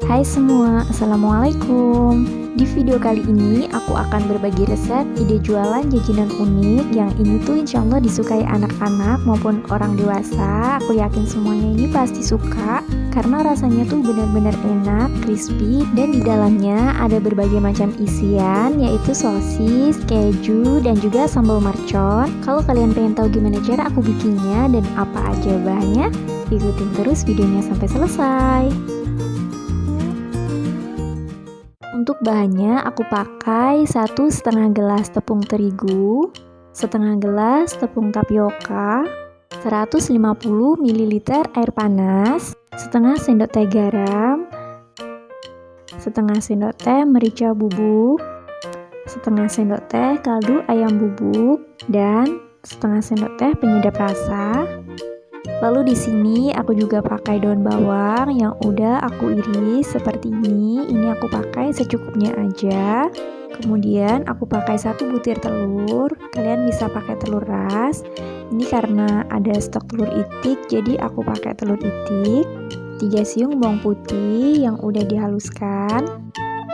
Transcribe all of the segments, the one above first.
Hai semua, Assalamualaikum. Di video kali ini aku akan berbagi resep ide jualan jajanan unik yang ini tuh insya Allah disukai anak-anak maupun orang dewasa. Aku yakin semuanya ini pasti suka karena rasanya tuh benar-benar enak, crispy, dan di dalamnya ada berbagai macam isian yaitu sosis, keju, dan juga sambal mercon. Kalau kalian pengen tahu gimana cara aku bikinnya dan apa aja bahannya, ikutin terus videonya sampai selesai. Untuk bahannya aku pakai 1,5 gelas tepung terigu, setengah gelas tepung tapioka, 150 ml air panas, setengah sendok teh garam, setengah sendok teh merica bubuk, setengah sendok teh kaldu ayam bubuk, dan setengah sendok teh penyedap rasa. Lalu di sini aku juga pakai daun bawang yang udah aku iris seperti ini. Ini aku pakai secukupnya aja. Kemudian aku pakai 1 butir telur. Kalian bisa pakai telur ras. Ini karena ada stok telur itik, jadi aku pakai telur itik. 3 siung bawang putih yang udah dihaluskan.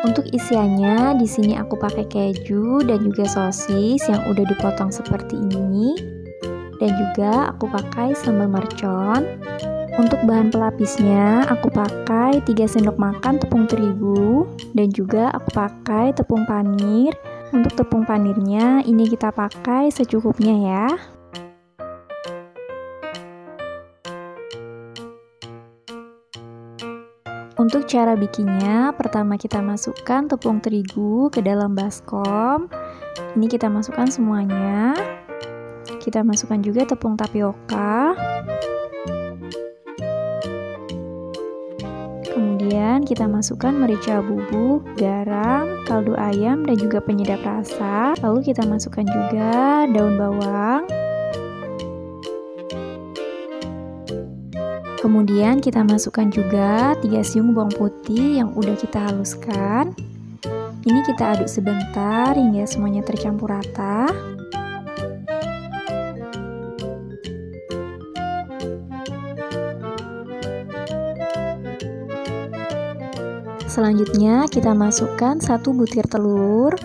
Untuk isiannya di sini aku pakai keju dan juga sosis yang udah dipotong seperti ini. Dan juga aku pakai sambal mercon. Untuk bahan pelapisnya aku pakai 3 sendok makan tepung terigu dan juga aku pakai tepung panir. Untuk tepung panirnya ini kita pakai secukupnya ya. Untuk cara bikinnya, pertama kita masukkan tepung terigu ke dalam baskom. Ini kita masukkan semuanya. Kita masukkan juga tepung tapioka. Kemudian kita masukkan merica bubuk, garam, kaldu ayam, dan juga penyedap rasa. Lalu kita masukkan juga daun bawang. Kemudian kita masukkan juga 3 siung bawang putih yang udah kita haluskan. Ini kita aduk sebentar hingga semuanya tercampur rata. Selanjutnya kita masukkan 1 butir telur.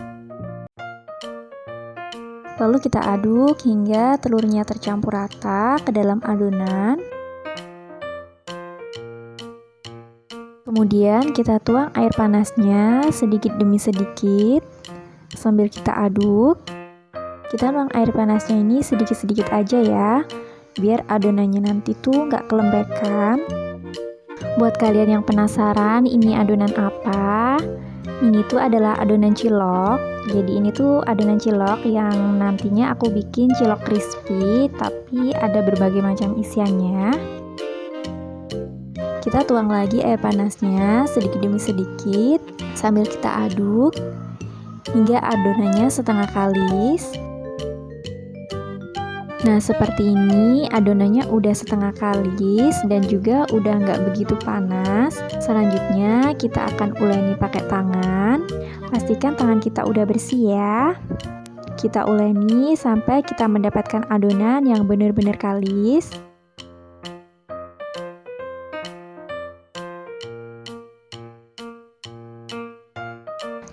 Lalu kita aduk hingga telurnya tercampur rata ke dalam adonan. Kemudian kita tuang air panasnya sedikit demi sedikit sambil kita aduk. Kita tuang air panasnya ini sedikit-sedikit aja ya, biar adonannya nanti tuh nggak kelembekan. Buat kalian yang penasaran ini adonan apa, ini tuh adalah adonan cilok. Jadi ini tuh adonan cilok yang nantinya aku bikin cilok crispy, tapi ada berbagai macam isiannya. Kita tuang lagi air panasnya sedikit demi sedikit sambil kita aduk hingga adonannya setengah kalis. Nah seperti ini adonannya udah setengah kalis dan juga udah nggak begitu panas. Selanjutnya kita akan uleni pakai tangan. Pastikan tangan kita udah bersih ya. Kita uleni sampai kita mendapatkan adonan yang benar-benar kalis.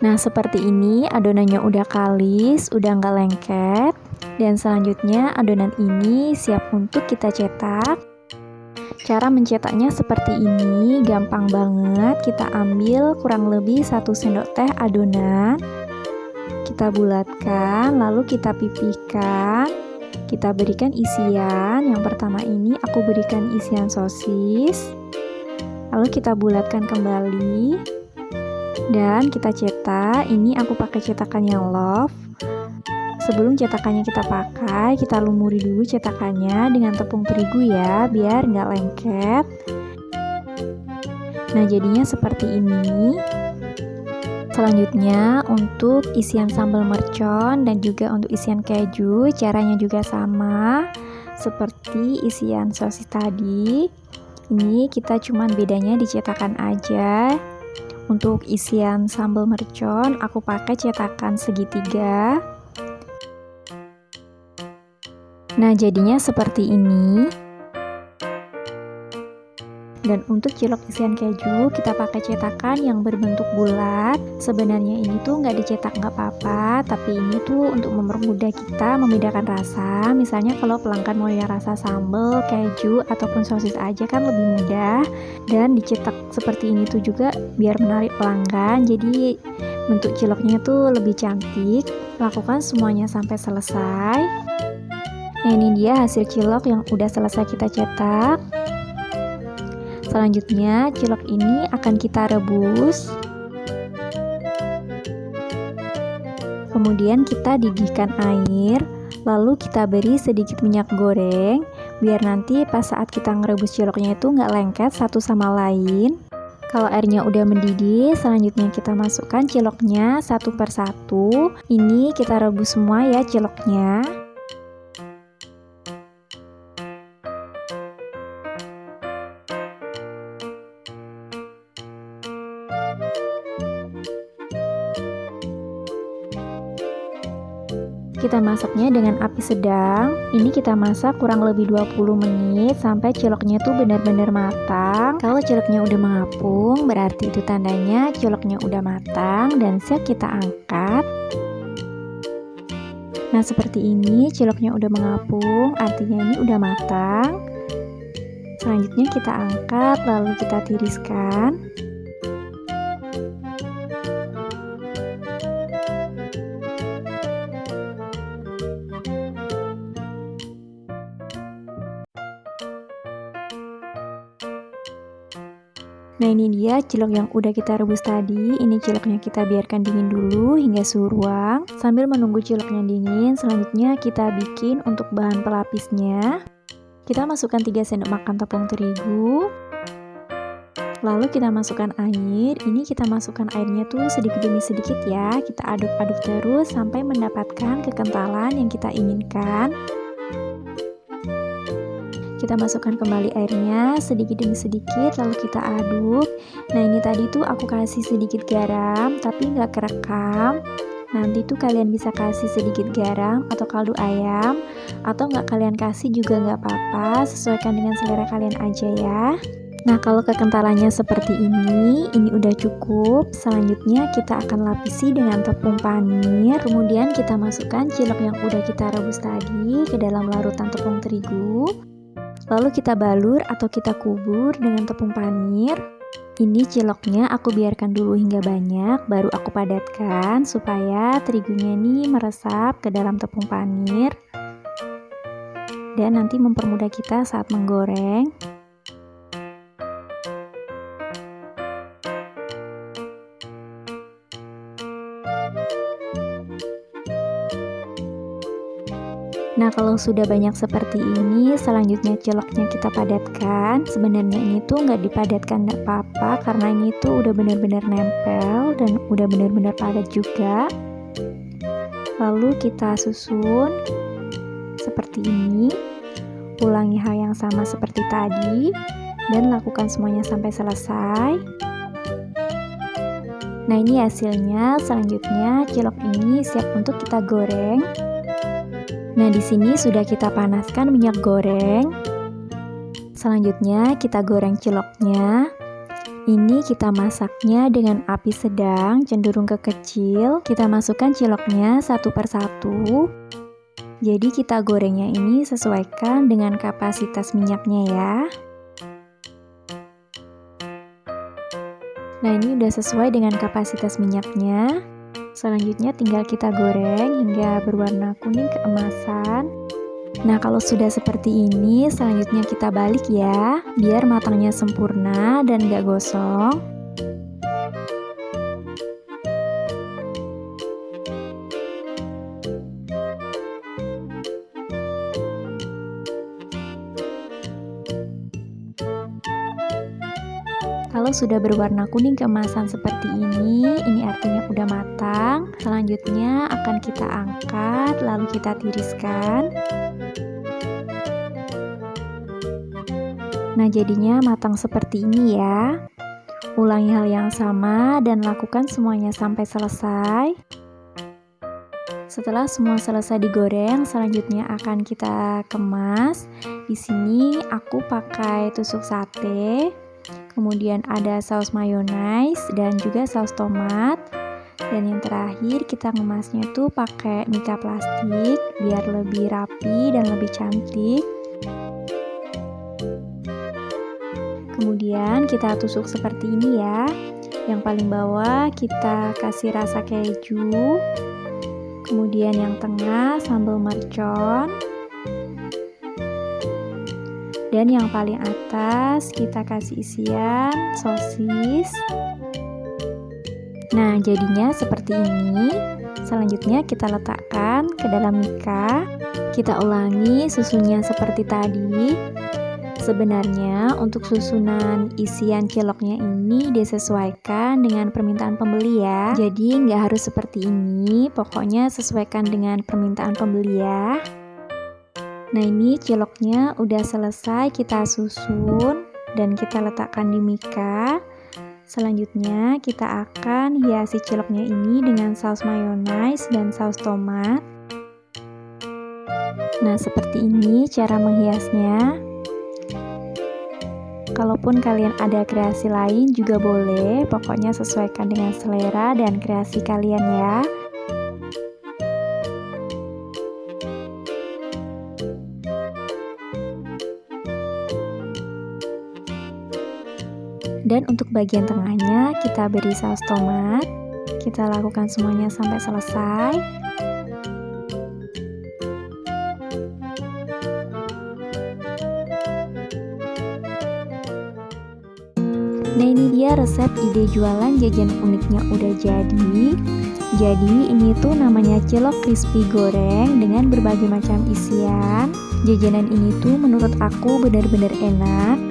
Nah seperti ini adonannya udah kalis, udah nggak lengket. Dan selanjutnya adonan ini siap untuk kita cetak. Cara mencetaknya seperti ini, gampang banget. Kita ambil kurang lebih 1 sendok teh adonan. Kita bulatkan, lalu kita pipihkan. Kita berikan isian. Yang pertama ini aku berikan isian sosis. Lalu kita bulatkan kembali. Dan kita cetak. Ini aku pakai cetakan yang love. Sebelum cetakannya kita pakai, kita lumuri dulu cetakannya dengan tepung terigu ya, biar nggak lengket. Nah jadinya seperti ini. Selanjutnya untuk isian sambal mercon dan juga untuk isian keju, caranya juga sama seperti isian sosis tadi. Ini kita cuman bedanya di cetakan aja. Untuk isian sambal mercon aku pakai cetakan segitiga. Nah jadinya seperti ini. Dan untuk cilok isian keju, kita pakai cetakan yang berbentuk bulat. Sebenarnya ini tuh nggak dicetak nggak apa-apa, tapi ini tuh untuk mempermudah kita membedakan rasa. Misalnya kalau pelanggan mau yang rasa sambal, keju, ataupun sosis aja kan lebih mudah. Dan dicetak seperti ini tuh juga biar menarik pelanggan, jadi bentuk ciloknya tuh lebih cantik. Lakukan semuanya sampai selesai. Nah, ini dia hasil cilok yang udah selesai kita cetak. Selanjutnya, cilok ini akan kita rebus. Kemudian kita didihkan air, lalu kita beri sedikit minyak goreng, biar nanti pas saat kita ngerebus ciloknya itu nggak lengket satu sama lain. Kalau airnya udah mendidih, selanjutnya kita masukkan ciloknya satu per satu. Ini kita rebus semua ya ciloknya. Kita masaknya dengan api sedang. Ini kita masak kurang lebih 20 menit sampai ciloknya tuh benar-benar matang. Kalau ciloknya udah mengapung, berarti itu tandanya ciloknya udah matang dan siap kita angkat. Nah, seperti ini ciloknya udah mengapung, artinya ini udah matang. Selanjutnya kita angkat, lalu kita tiriskan. Nah, ini dia cilok yang udah kita rebus tadi. Ini ciloknya kita biarkan dingin dulu hingga suhu ruang. Sambil menunggu ciloknya dingin, selanjutnya kita bikin untuk bahan pelapisnya. Kita masukkan 3 sendok makan tepung terigu. Lalu kita masukkan air. Ini kita masukkan airnya tuh sedikit demi sedikit ya. Kita aduk-aduk terus sampai mendapatkan kekentalan yang kita inginkan. Kita masukkan kembali airnya sedikit demi sedikit, lalu kita aduk. Nah, ini tadi tuh aku kasih sedikit garam tapi nggak kerekam. Nanti tuh kalian bisa kasih sedikit garam atau kaldu ayam, atau nggak kalian kasih juga nggak apa-apa, sesuaikan dengan selera kalian aja ya. Nah, kalau kekentalannya seperti ini udah cukup. Selanjutnya kita akan lapisi dengan tepung panir. Kemudian kita masukkan cilok yang udah kita rebus tadi ke dalam larutan tepung terigu. Lalu kita balur atau kita kubur dengan tepung panir. Ini ciloknya aku biarkan dulu hingga banyak, baru aku padatkan supaya terigunya ini meresap ke dalam tepung panir. Dan nanti mempermudah kita saat menggoreng. Nah, kalau sudah banyak seperti ini, selanjutnya ciloknya kita padatkan. Sebenarnya ini tuh nggak dipadatkan nggak apa-apa, karena ini tuh udah benar-benar nempel dan udah benar-benar padat juga. Lalu kita susun seperti ini. Ulangi hal yang sama seperti tadi dan lakukan semuanya sampai selesai. Nah, ini hasilnya. Selanjutnya cilok ini siap untuk kita goreng. Nah, di sini sudah kita panaskan minyak goreng. Selanjutnya kita goreng ciloknya. Ini kita masaknya dengan api sedang, cenderung ke kecil. Kita masukkan ciloknya satu per satu. Jadi kita gorengnya ini sesuaikan dengan kapasitas minyaknya ya. Nah, ini udah sesuai dengan kapasitas minyaknya. Selanjutnya tinggal kita goreng hingga berwarna kuning keemasan. Nah, kalau sudah seperti ini, selanjutnya kita balik ya, biar matangnya sempurna dan gak gosong. Kalau sudah berwarna kuning keemasan seperti ini artinya udah matang. Selanjutnya akan kita angkat, lalu kita tiriskan. Nah, jadinya matang seperti ini ya. Ulangi hal yang sama dan lakukan semuanya sampai selesai. Setelah semua selesai digoreng, selanjutnya akan kita kemas. Di sini aku pakai tusuk sate. kemudian ada saus mayonnaise dan juga saus tomat. Dan yang terakhir kita ngemasnya tuh pakai mika plastik biar lebih rapi dan lebih cantik. Kemudian kita tusuk seperti ini ya. Yang paling bawah kita kasih rasa keju. Kemudian yang tengah sambal mercon. Dan yang paling atas kita kasih isian sosis. Nah, jadinya seperti ini. Selanjutnya kita letakkan ke dalam mika. Kita ulangi susunnya seperti tadi. Sebenarnya untuk susunan isian ciloknya ini disesuaikan dengan permintaan pembeli ya. Jadi nggak harus seperti ini, pokoknya sesuaikan dengan permintaan pembeli ya. Nah, ini ciloknya udah selesai kita susun dan kita letakkan di mika. Selanjutnya kita akan hiasi ciloknya ini dengan saus mayonnaise dan saus tomat. Nah, seperti ini cara menghiasnya. Kalaupun kalian ada kreasi lain juga boleh, pokoknya sesuaikan dengan selera dan kreasi kalian ya. Dan untuk bagian tengahnya kita beri saus tomat. Kita lakukan semuanya sampai selesai. Nah, ini dia resep ide jualan jajan uniknya udah jadi. Jadi ini tuh namanya cilok crispy goreng dengan berbagai macam isian. Jajanan ini tuh menurut aku benar-benar enak.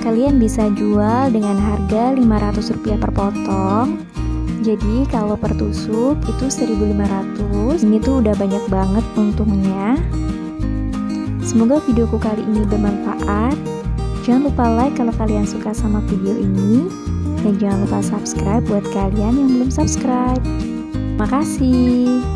Kalian bisa jual dengan harga Rp500 per potong. Jadi kalau per tusuk itu 1.500. Ini tuh udah banyak banget untungnya. Semoga videoku kali ini bermanfaat. Jangan lupa like kalau kalian suka sama video ini. Dan jangan lupa subscribe buat kalian yang belum subscribe. Makasih.